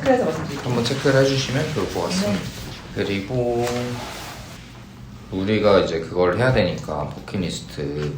체크해서 말씀드릴게요. 한번 체크를 해주시면 좋을 것 같습니다. 그리고 우리가 이제 그걸 해야 되니까 버킷리스트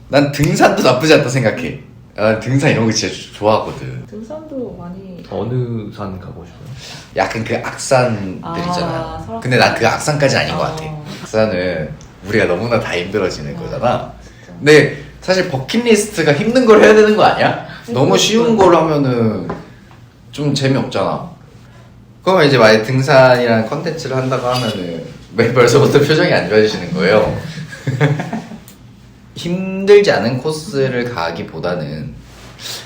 난 등산도 나쁘지 않다 생각해. 난 등산 이런 거 진짜 좋아하거든. 등산도 많이 어느 산 가고 싶어요? 약간 그 악산들 있잖아요. 설악산. 근데 난 그 악산까지 아닌 것 같아. 어. 악산은 우리가 너무나 다 힘들어지는 거잖아. 진짜. 근데 사실 버킷리스트가 힘든 걸 해야 되는 거 아니야? 너무 쉬운 걸 하면은 좀 재미없잖아. 그러면 이제 만약 등산이라는 컨텐츠를 한다고 하면은 벌써부터 표정이 안 좋아지시는 거예요. 힘들지 않은 코스를 가기보다는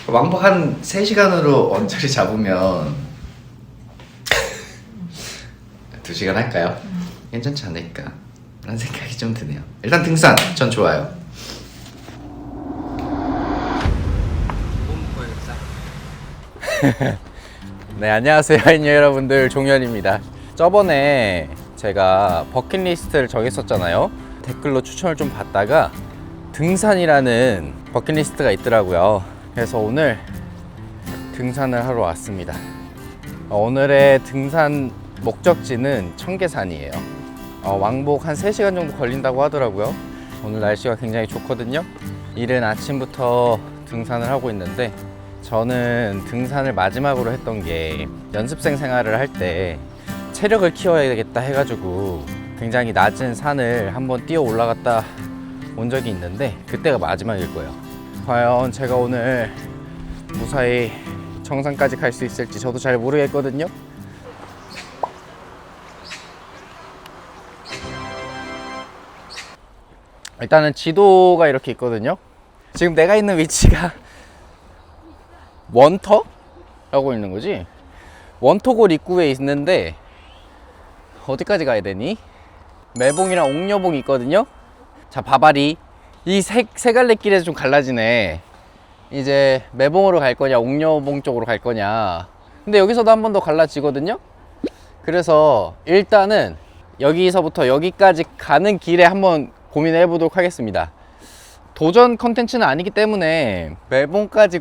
왕복 한 3시간으로 언저리 잡으면 2시간 할까요? 괜찮지 않을까? 라는 생각이 좀 드네요. 일단 등산 전 좋아요. 네, 안녕하세요 하이뉴 여러분들, 종현입니다. 저번에 제가 버킷리스트를 정했었잖아요. 댓글로 추천을 좀 받다가 등산이라는 버킷리스트가 있더라고요. 그래서 오늘 등산을 하러 왔습니다. 오늘의 등산 목적지는 청계산이에요. 왕복 한 3시간 정도 걸린다고 하더라고요. 오늘 날씨가 굉장히 좋거든요. 이른 아침부터 등산을 하고 있는데, 저는 등산을 마지막으로 했던 게 연습생 생활을 할 때 체력을 키워야겠다 해가지고 굉장히 낮은 산을 한번 뛰어 올라갔다 온 적이 있는데, 그때가 마지막일 거예요. 과연 제가 오늘 무사히 정상까지 갈 수 있을지 저도 잘 모르겠거든요. 일단은 지도가 이렇게 있거든요. 지금 내가 있는 위치가 원터라고 있는 거지. 원터골 입구에 있는데 어디까지 가야 되니? 매봉이랑 옥녀봉이 있거든요. 자, 바바리. 이 세 갈래 길에서 좀 갈라지네. 이제 매봉으로 갈 거냐 옥녀봉 쪽으로 갈 거냐. 근데 여기서도 한 번 더 갈라지거든요. 그래서 일단은 여기서부터 여기까지 가는 길에 한번 고민해 보도록 하겠습니다. 도전 컨텐츠는 아니기 때문에 매봉까지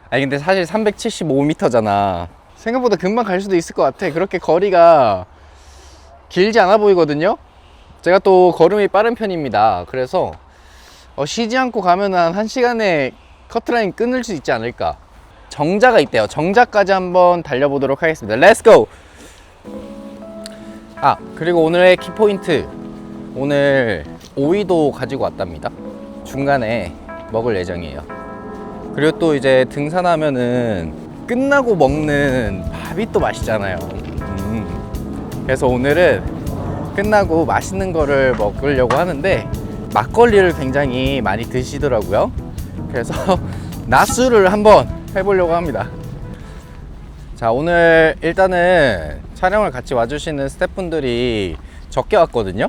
아니 근데 사실 375m잖아 생각보다 금방 갈 수도 있을 것 같아. 그렇게 거리가 길지 않아 보이거든요. 제가 또 걸음이 빠른 편입니다. 그래서 쉬지 않고 가면 한 1시간에 커트라인 끊을 수 있지 않을까. 정자가 있대요. 정자까지 한번 달려보도록 하겠습니다. 렛츠고! 그리고 오늘의 키포인트, 오늘 오이도 가지고 왔답니다. 중간에 먹을 예정이에요. 그리고 또 이제 등산하면은 끝나고 먹는 밥이 또 맛있잖아요. 그래서 오늘은 끝나고 맛있는 거를 먹으려고 하는데 막걸리를 굉장히 많이 드시더라고요. 그래서 낮술을 한번 해보려고 합니다. 자, 오늘 일단은 촬영을 같이 와주시는 스태프분들이 적게 왔거든요.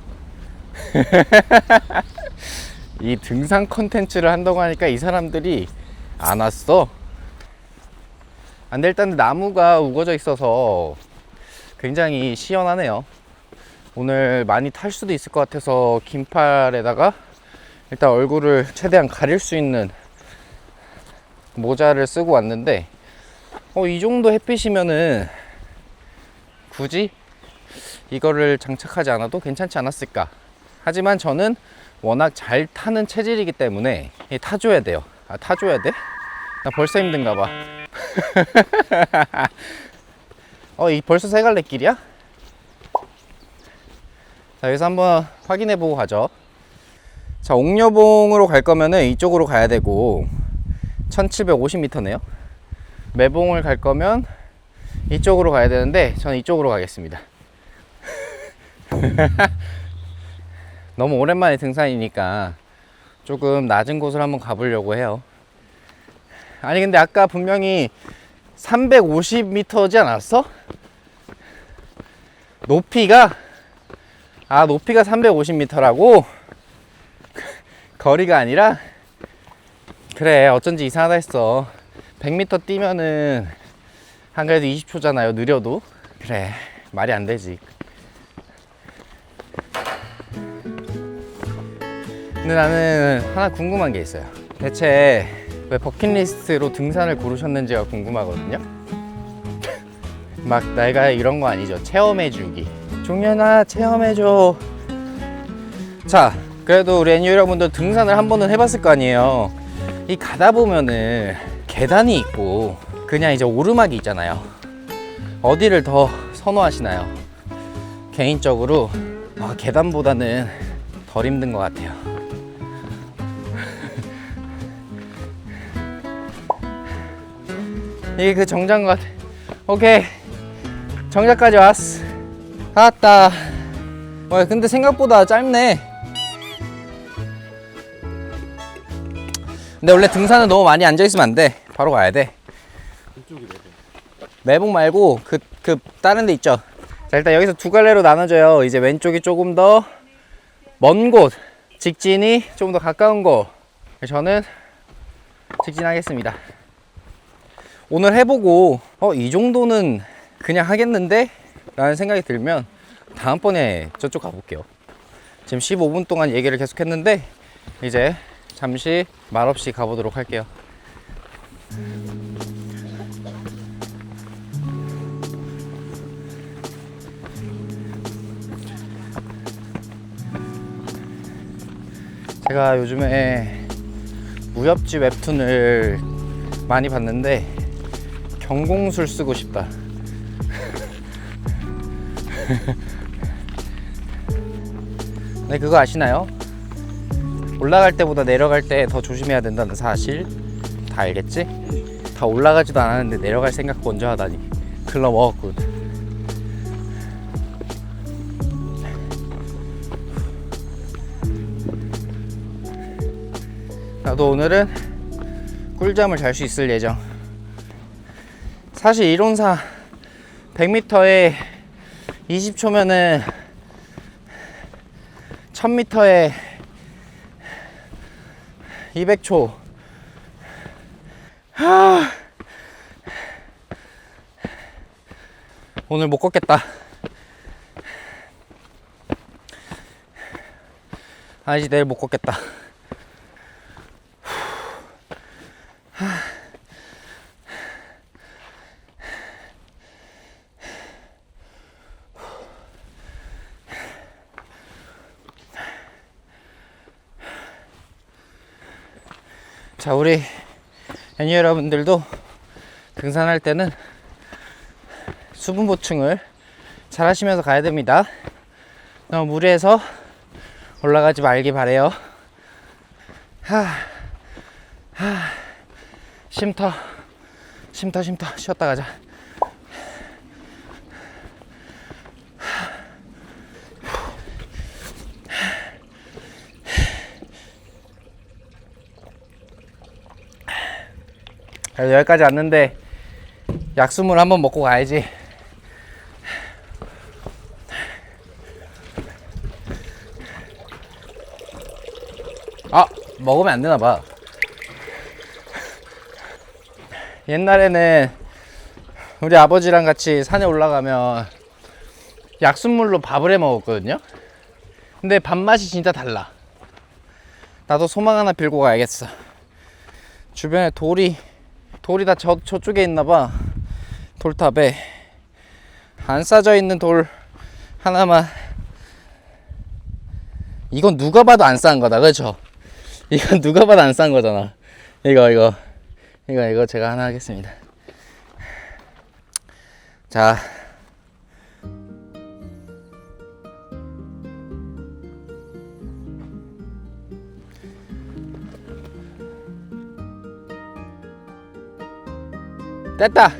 이 등산 컨텐츠를 한다고 하니까 이 사람들이 안 왔어. 근데 일단 나무가 우거져 있어서 굉장히 시원하네요. 오늘 많이 탈 수도 있을 것 같아서 긴팔에다가 일단 얼굴을 최대한 가릴 수 있는 모자를 쓰고 왔는데, 이 정도 햇빛이면은 굳이 이거를 장착하지 않아도 괜찮지 않았을까. 하지만 저는 워낙 잘 타는 체질이기 때문에 타줘야 돼요. 타줘야 돼? 나 벌써 힘든가 봐. 이 벌써 세 갈래 길이야? 자, 여기서 한번 확인해 보고 가죠. 자, 옥녀봉으로 갈 거면은 이쪽으로 가야 되고 1750m네요. 매봉을 갈 거면 이쪽으로 가야 되는데 저는 이쪽으로 가겠습니다. 너무 오랜만에 등산이니까 조금 낮은 곳을 한번 가보려고 해요. 아니 근데 아까 분명히 350m지 않았어? 높이가 350m라고? 거리가 아니라? 그래, 어쩐지 이상하다 했어. 100m 뛰면은 한 그래도 20초잖아요, 느려도. 그래, 말이 안 되지. 근데 나는 하나 궁금한 게 있어요. 대체 왜 버킷리스트로 등산을 고르셨는지가 궁금하거든요. 막 내가 이런 거 아니죠. 체험해주기. 종현아 체험해줘. 자, 그래도 우리 애니 여러분들 등산을 한 번은 해봤을 거 아니에요. 이 가다 보면은 계단이 있고 그냥 이제 오르막이 있잖아요. 어디를 더 선호하시나요? 개인적으로 계단보다는 덜 힘든 것 같아요. 이게 그 정자인 것 같아. 오케이, 정자까지 왔어. 왔다. 근데 생각보다 짧네. 근데 원래 등산은 너무 많이 앉아있으면 안 돼. 바로 가야 돼. 이쪽이 매봉 말고 그 다른 데 있죠. 자, 일단 여기서 두 갈래로 나눠져요. 이제 왼쪽이 조금 더 먼 곳, 직진이 조금 더 가까운 곳. 저는 직진하겠습니다. 오늘 해보고 이 정도는 그냥 하겠는데? 라는 생각이 들면 다음번에 저쪽 가볼게요. 지금 15분 동안 얘기를 계속 했는데 이제 잠시 말없이 가보도록 할게요. 제가 요즘에 무협지 웹툰을 많이 봤는데 경공술 쓰고 싶다. 네, 그거 아시나요? 올라갈 때보다 내려갈 때 더 조심해야 된다는 사실 다 알겠지? 다 올라가지도 않았는데 내려갈 생각 먼저 하다니. 글러 먹었군. 나도 오늘은 꿀잠을 잘 수 있을 예정. 사실 이론상 100m에 20초면은 1000m에 200초. 오늘 못 걷겠다. 아니지, 내일 못 걷겠다. 자, 우리 애니 여러분들도 등산할 때는 수분 보충을 잘 하시면서 가야 됩니다. 너무 무리해서 올라가지 말기 바래요. 쉼터 쉬었다 가자. 그래도 여기까지 왔는데 약수물 한번 먹고 가야지. 먹으면 안 되나 봐. 옛날에는 우리 아버지랑 같이 산에 올라가면 약수물로 밥을 해 먹었거든요. 근데 밥맛이 진짜 달라. 나도 소망 하나 빌고 가야겠어. 주변에 돌이 다 저쪽에 있나봐. 돌탑에 안 싸져 있는 돌 하나만. 이건 누가 봐도 안 싼 거다, 그렇죠? 이건 누가 봐도 안 싼 거잖아. 이거 제가 하나 하겠습니다. 자, 됐다.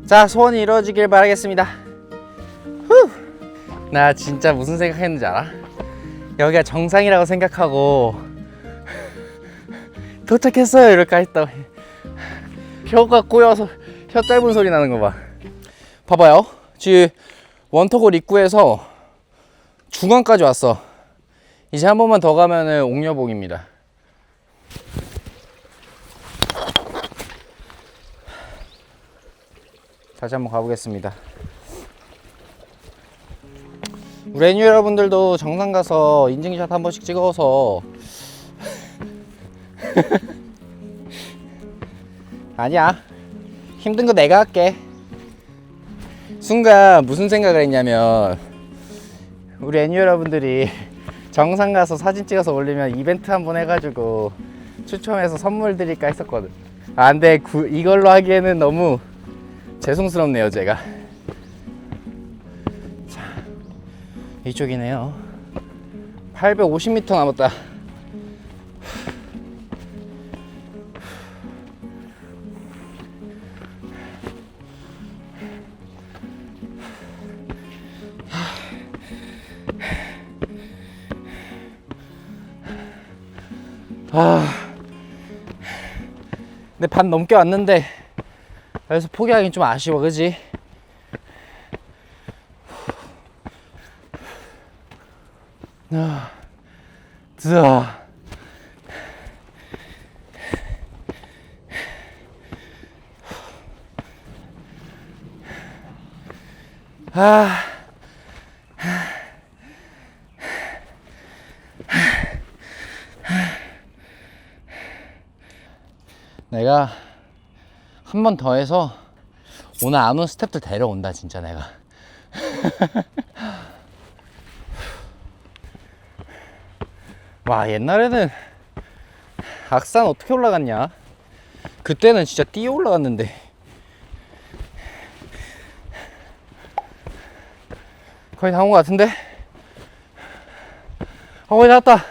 자, 소원이 이루어지길 바라겠습니다. 나 진짜 무슨 생각했는지 알아? 여기가 정상이라고 생각하고 도착했어요 이럴까 했다. 혀가 꼬여서 혀 짧은 소리 나는 거 봐. 봐봐요. 지금 원터골 입구에서 중앙까지 왔어. 이제 한 번만 더 가면은 옥녀봉입니다. 다시 한번 가보겠습니다. 우리 애니 여러분들도 정상 가서 인증샷 한 번씩 찍어서 아니야, 힘든 거 내가 할게. 순간 무슨 생각을 했냐면, 우리 애니 여러분들이 정상 가서 사진 찍어서 올리면 이벤트 한번 해가지고 추첨해서 선물 드릴까 했었거든. 아, 근데 이걸로 하기에는 너무 죄송스럽네요, 제가. 자, 이쪽이네요. 850m 남았다. 근데 반 넘게 왔는데 그래서 포기하긴 좀 아쉬워, 그지? 뜨아. 내가 한 번 더 해서 오늘 안 온 스태프들 데려온다, 진짜 내가. 와, 옛날에는 악산 어떻게 올라갔냐? 그때는 진짜 뛰어 올라갔는데. 거의 다 온 것 같은데? 거의 다 왔다.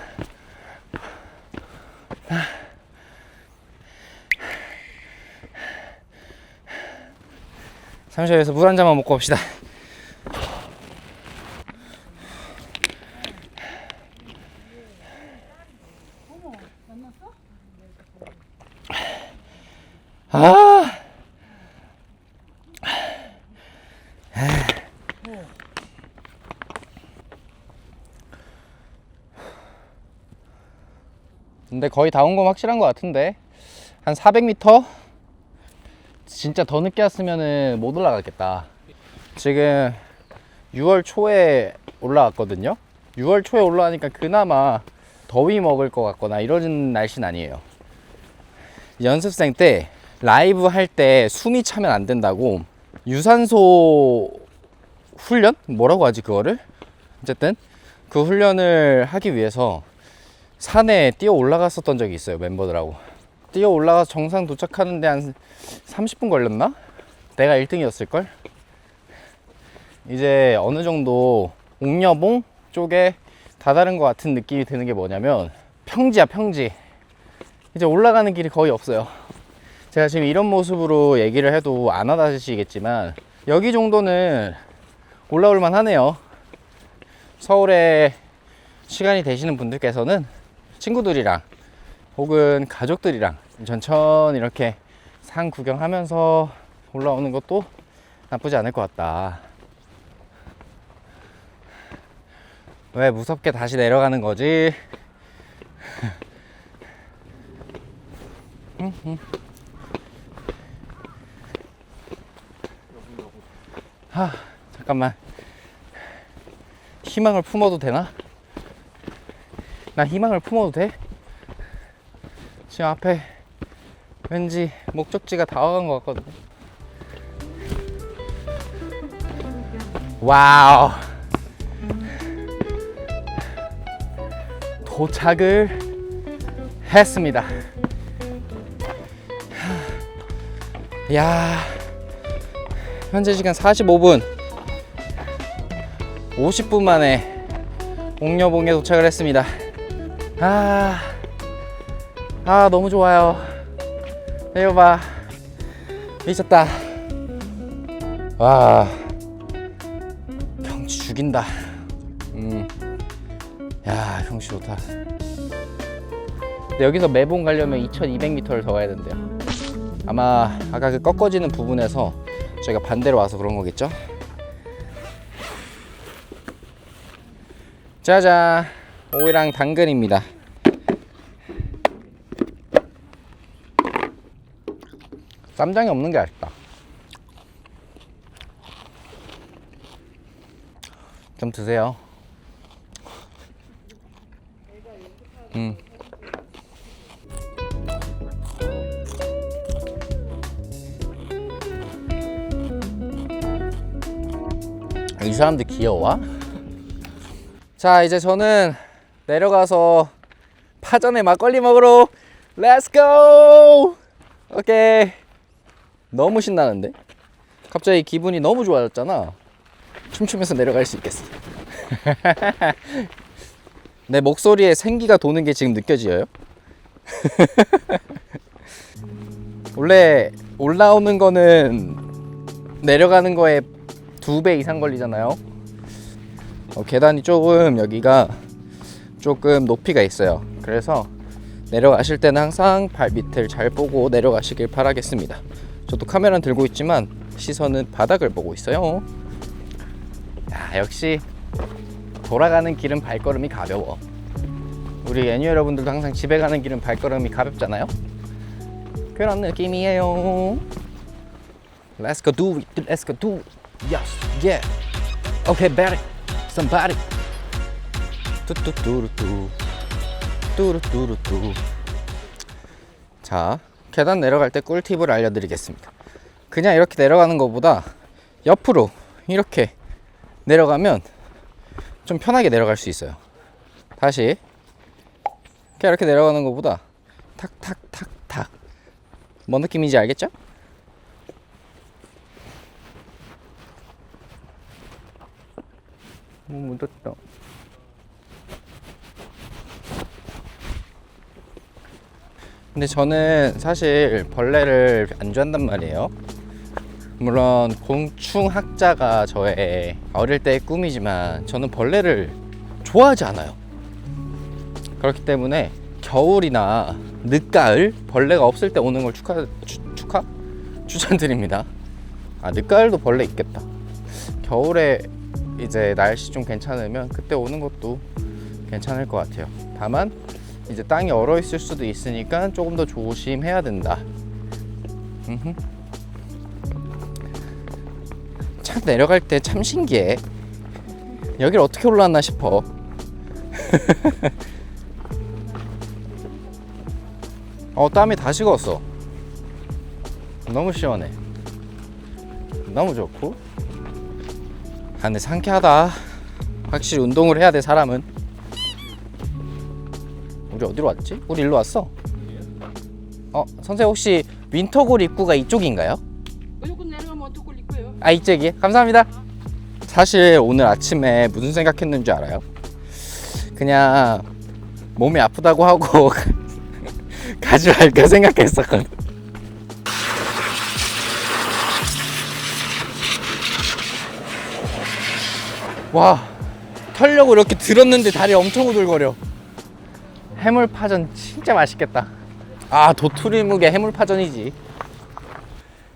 잠시만요, 물 한 잔만 먹고 갑시다. 아, 근데 거의 다 온 건 확실한 것 같은데, 한 400m? 진짜 더 늦게 왔으면은 못 올라갔겠다. 지금 6월 초에 올라왔거든요. 6월 초에 올라가니까 그나마 더위 먹을 것 같거나 이런 날씨는 아니에요. 연습생 때 라이브 할 때 숨이 차면 안 된다고 유산소 훈련? 뭐라고 하지 그거를? 어쨌든 그 훈련을 하기 위해서 산에 뛰어 올라갔었던 적이 있어요, 멤버들하고. 뛰어 올라가서 정상 도착하는데 한 30분 걸렸나? 내가 1등이었을걸? 이제 어느 정도 옥녀봉 쪽에 다다른 것 같은 느낌이 드는 게 뭐냐면 평지야, 평지. 이제 올라가는 길이 거의 없어요. 제가 지금 이런 모습으로 얘기를 해도 안 와닿으시겠지만 여기 정도는 올라올만 하네요. 서울에 시간이 되시는 분들께서는 친구들이랑 혹은 가족들이랑 천천히 이렇게 산 구경하면서 올라오는 것도 나쁘지 않을 것 같다. 왜 무섭게 다시 내려가는 거지? 잠깐만. 희망을 품어도 되나? 나 희망을 품어도 돼? 지금 앞에 왠지 목적지가 다가간 것 같거든. 와우, 도착을 했습니다. 야, 현재 시간 45분, 50분 만에 옥녀봉에 도착을 했습니다. 너무 좋아요. 이거 봐, 미쳤다. 와, 경치 죽인다. 야, 경치 좋다. 근데 여기서 매봉 가려면 2200m를 더 가야 된대요. 아마 아까 그 꺾어지는 부분에서 저희가 반대로 와서 그런 거겠죠? 짜잔, 오이랑 당근입니다. 쌈장이 없는 게 아쉽다. 좀 드세요. 이 사람들 귀여워. 자, 이제 저는 내려가서 파전에 막걸리 먹으러 렛츠 고! 오케이. 너무 신나는데? 갑자기 기분이 너무 좋아졌잖아. 춤추면서 내려갈 수 있겠어. 내 목소리에 생기가 도는 게 지금 느껴져요? 원래 올라오는 거는 내려가는 거에 2배 이상 걸리잖아요. 계단이 조금 여기가 조금 높이가 있어요. 그래서 내려가실 때는 항상 발 밑을 잘 보고 내려가시길 바라겠습니다. 저도 카메라는 들고 있지만 시선은 바닥을 보고 있어요. 야, 역시 돌아가는 길은 발걸음이 가벼워. 우리 애니 여러분들도 항상 집에 가는 길은 발걸음이 가볍잖아요. 그런 느낌이에요. Let's go do it. Let's go do it. Yes, yeah. Okay, better. Somebody. 뚜뚜뚜루뚜. 뚜루뚜루뚜. 자, 계단 내려갈 때 꿀팁을 알려드리겠습니다. 그냥 이렇게 내려가는 것보다 옆으로 이렇게 내려가면 좀 편하게 내려갈 수 있어요. 다시 이렇게 내려가는 것보다 탁탁탁탁. 뭔 느낌인지 알겠죠? 묻었다. 근데 저는 사실 벌레를 안 좋아한단 말이에요. 물론 곤충학자가 저의 어릴 때의 꿈이지만 저는 벌레를 좋아하지 않아요. 그렇기 때문에 겨울이나 늦가을 벌레가 없을 때 오는 걸 추천드립니다. 아, 늦가을도 벌레 있겠다. 겨울에 이제 날씨 좀 괜찮으면 그때 오는 것도 괜찮을 것 같아요. 다만 이제 땅이 얼어 있을 수도 있으니까 조금 더 조심해야 된다. 참 내려갈 때 참 신기해. 여길 어떻게 올라왔나 싶어. 땀이 다 식었어. 너무 시원해. 너무 좋고. 근데 상쾌하다. 확실히 운동을 해야 돼, 사람은. 우리 어디로 왔지? 우리 일로 왔어. 선생님 혹시 윈터골 입구가 이쪽인가요? 무조건 내려가면 어떡할 거예요? 아, 이쪽이? 감사합니다. 사실 오늘 아침에 무슨 생각했는 줄 알아요? 그냥 몸이 아프다고 하고 가지 말까 생각했었거든. 와, 털려고 이렇게 들었는데 다리 엄청 우들거려. 해물파전 진짜 맛있겠다. 아, 도토리묵의 해물파전이지.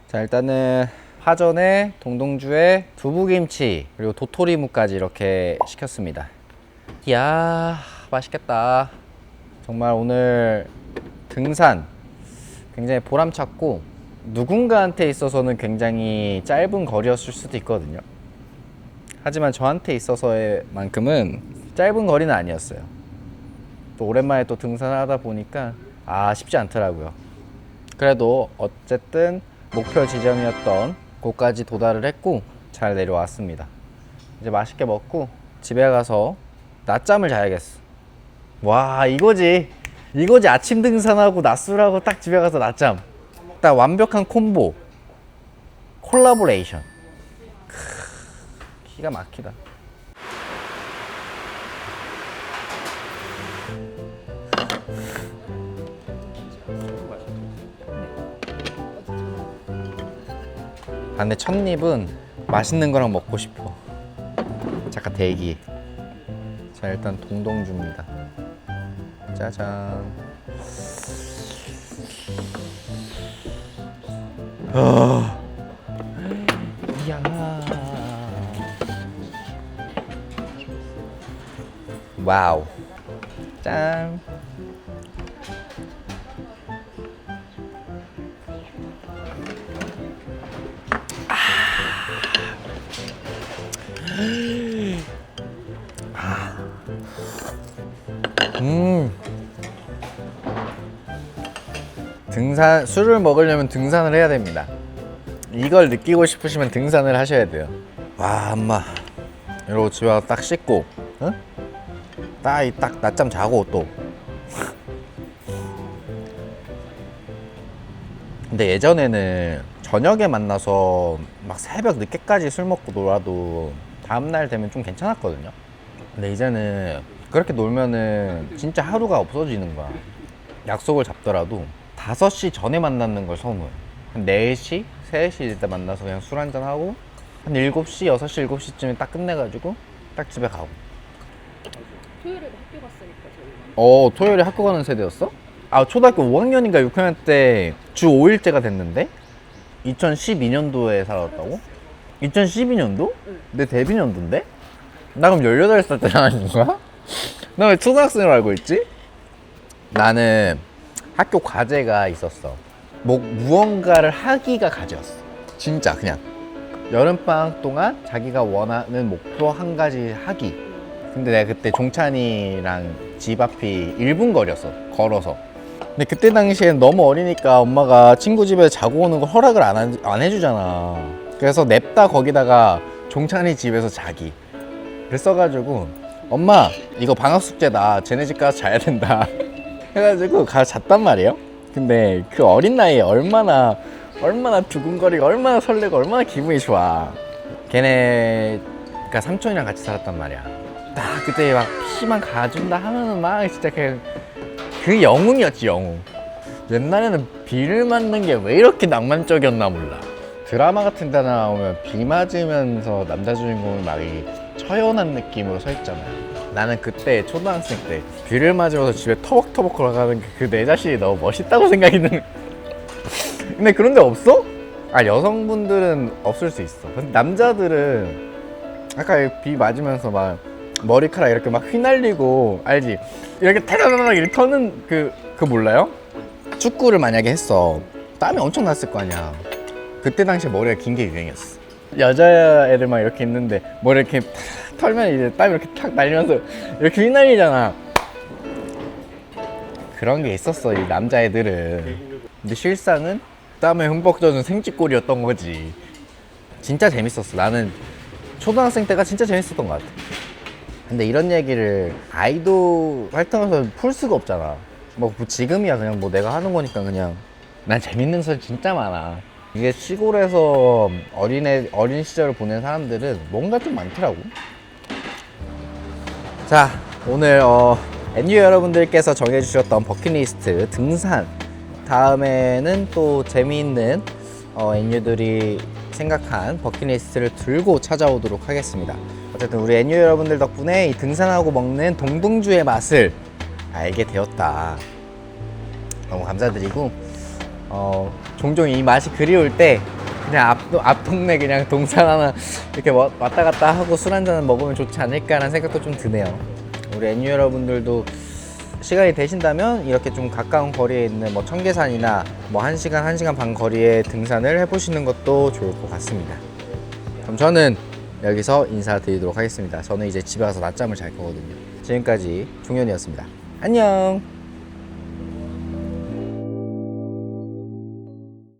자, 일단은 파전에 동동주에 두부김치 그리고 도토리묵까지 이렇게 시켰습니다. 이야, 맛있겠다. 정말 오늘 등산 굉장히 보람찼고 누군가한테 있어서는 굉장히 짧은 거리였을 수도 있거든요. 하지만 저한테 있어서의 만큼은 짧은 거리는 아니었어요. 또 오랜만에 또 등산을 하다 보니까 쉽지 않더라고요. 그래도 어쨌든 목표 지점이었던 곳까지 도달을 했고 잘 내려왔습니다. 이제 맛있게 먹고 집에 가서 낮잠을 자야겠어. 와, 이거지 아침 등산하고 낮술하고 딱 집에 가서 낮잠. 딱 완벽한 콤보. 콜라보레이션. 기가 막히다. 근데 첫입은 맛있는 거랑 먹고 싶어. 잠깐 대기. 자, 일단 동동주입니다. 짜잔. 이야. 와우. 짠. 술을 먹으려면 등산을 해야 됩니다. 이걸 느끼고 싶으시면 등산을 하셔야 돼요. 와, 엄마. 이러고 집에 와서 딱 씻고, 응? 딱 낮잠 자고 또. 근데 예전에는 저녁에 만나서 막 새벽 늦게까지 술 먹고 놀아도 다음날 되면 좀 괜찮았거든요. 근데 이제는 그렇게 놀면은 진짜 하루가 없어지는 거야. 약속을 잡더라도 5시 전에 만나는 걸 선호해. 한 4시, 3시 때 만나서 그냥 술 한잔 하고 한 7시, 6시, 7시쯤에 딱 끝내가지고 딱 집에 가고. 토요일에도 학교 갔으니까 저희는. 토요일에 학교 가는 세대였어? 아, 초등학교 5학년인가 6학년 때 주 5일째가 됐는데? 2012년도에 살았다고? 2012년도? 내 데뷔년도인데? 나 그럼 18살 때 나는 거야? 나 왜 초등학생으로 알고 있지? 나는 학교 과제가 있었어. 무언가를 하기가 과제였어. 진짜 그냥 여름방학 동안 자기가 원하는 목표 한 가지 하기. 근데 내가 그때 종찬이랑 집 앞이 1분 거리였어, 걸어서. 근데 그때 당시엔 너무 어리니까 엄마가 친구 집에 자고 오는 걸 허락을 안 해주잖아. 그래서 냅다 거기다가 종찬이 집에서 자기 그랬어가지고, 엄마 이거 방학 숙제다, 쟤네 집 가서 자야 된다 해가지고 가서 잤단 말이에요. 근데 그 어린 나이에 얼마나 두근거리고 얼마나 설레고 얼마나 기분이 좋아. 걔네가 삼촌이랑 같이 살았단 말이야. 딱 그때 막 PC방 가준다 하면은 막 진짜 그 영웅이었지, 영웅. 옛날에는 비를 맞는 게 왜 이렇게 낭만적이었나 몰라. 드라마 같은 데 나오면 비 맞으면서 남자 주인공이 막 처연한 느낌으로 서 있잖아요. 나는 그때 초등학생 때 비를 맞으면서 집에 터벅터벅 걸어가는 그 내 자신이 너무 멋있다고 생각했는. 근데 그런 데 없어? 아, 여성분들은 없을 수 있어. 근데 남자들은 아까 비 맞으면서 막 머리카락 이렇게 막 휘날리고, 알지? 이렇게 타다다닥 이렇게 터는 그 몰라요? 축구를 만약에 했어. 땀이 엄청 났을 거 아니야. 그때 당시에 머리가 긴 게 유행이었어. 여자애들 막 이렇게 있는데 머리 이렇게 털면 이제 땀이 이렇게 탁 날리면서 이렇게 휘날리잖아. 그런 게 있었어, 이 남자애들은. 근데 실상은 땀에 흠뻑 젖은 생쥐꼴이었던 거지. 진짜 재밌었어. 나는 초등학생 때가 진짜 재밌었던 것 같아. 근데 이런 얘기를 아이돌 활동에서 풀 수가 없잖아. 뭐 지금이야 그냥 뭐 내가 하는 거니까 그냥. 난 재밌는 소리 진짜 많아. 이게 시골에서 어린 시절을 보낸 사람들은 뭔가 좀 많더라고. 자, 오늘 NU 여러분들께서 정해주셨던 버킷리스트 등산, 다음에는 또 재미있는 NU들이 생각한 버킷리스트를 들고 찾아오도록 하겠습니다. 어쨌든 우리 NU 여러분들 덕분에 이 등산하고 먹는 동동주의 맛을 알게 되었다. 너무 감사드리고, 종종 이 맛이 그리울 때 그냥 앞 동네 그냥 동산 하나 이렇게 왔다 갔다 하고 술 한잔 먹으면 좋지 않을까라는 생각도 좀 드네요. 우리 NU 여러분들도 시간이 되신다면 이렇게 좀 가까운 거리에 있는 뭐 청계산이나 뭐 1시간, 1시간 반 거리에 등산을 해보시는 것도 좋을 것 같습니다. 그럼 저는 여기서 인사드리도록 하겠습니다. 저는 이제 집에 가서 낮잠을 잘 거거든요. 지금까지 종현이었습니다. 안녕.